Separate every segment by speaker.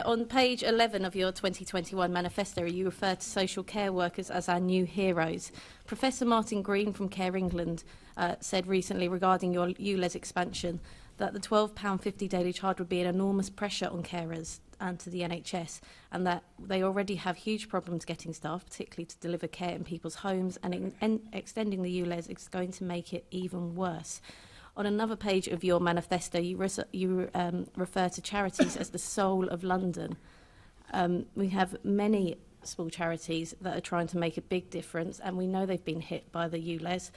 Speaker 1: On page 11 of your 2021 manifesto, you refer to social care workers as our new heroes. Professor Martin Green from Care England said recently regarding your ULEZ expansion that the £12.50 daily charge would be an enormous pressure on carers and to the NHS, and that they already have huge problems getting staff, particularly to deliver care in people's homes, and extending the ULEZ is going to make it even worse. On another page of your manifesto, you refer to charities as the soul of London. We have many small charities that are trying to make a big difference, and we know they've been hit by the ULEZ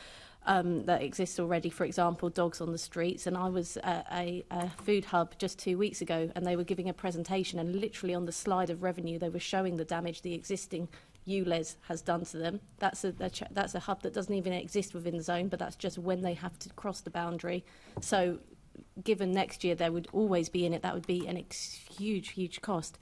Speaker 1: that exists already. For example, Dogs on the Streets. And I was at a food hub just 2 weeks ago, and they were giving a presentation, and literally on the slide of revenue, they were showing the damage the existing ULEZ has done to them. That's a hub that doesn't even exist within the zone, but that's just when they have to cross the boundary. So given next year there would always be in it, that would be a huge cost.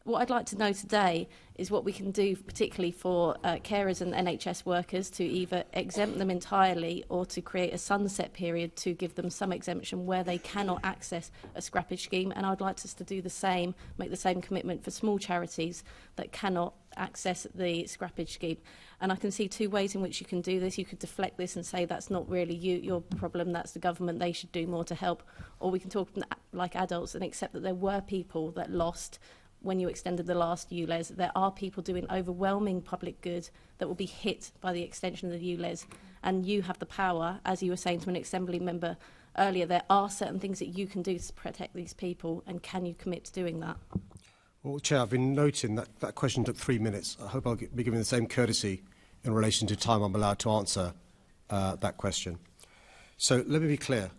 Speaker 1: What I'd like to know today is what we can do, particularly for carers and NHS workers, to either exempt them entirely or to create a sunset period to give them some exemption where they cannot access a scrappage scheme. And I'd like us to do the same, make the same commitment for small charities that cannot access the scrappage scheme. And I can see two ways in which you can do this. You could deflect this and say that's not really your problem, that's the government, they should do more to help. Or we can talk like adults and accept that there were people that lost when you extended the last ULEZ. There are people doing overwhelming public good that will be hit by the extension of the ULEZ, and you have the power, as you were saying to an Assembly member earlier, there are certain things that you can do to protect these people, and can you commit to doing that?
Speaker 2: Well, Chair, I've been noting that question took 3 minutes. I hope I'll be given the same courtesy in relation to time I'm allowed to answer that question. So let me be clear.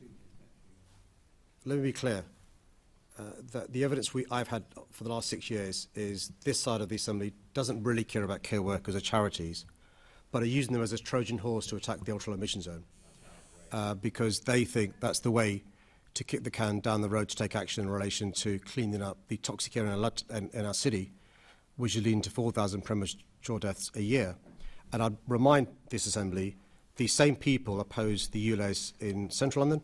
Speaker 2: That the evidence I've had for the last 6 years is this side of the Assembly doesn't really care about care workers or charities, but are using them as a Trojan horse to attack the ultra-low emission zone because they think that's the way to kick the can down the road to take action in relation to cleaning up the toxic air in our city, which is leading to 4,000 premature deaths a year. And I'd remind this Assembly, the same people opposed the ULEZ in central London,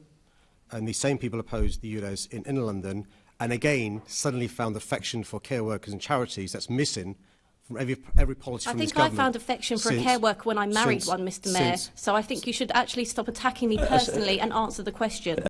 Speaker 2: and the same people opposed the ULEZ in inner London, and again suddenly found affection for care workers and charities that's missing from every policy from this government.
Speaker 1: I think I found affection for a care worker when I married one, Mr Mayor, so I think you should actually stop attacking me personally and answer the question.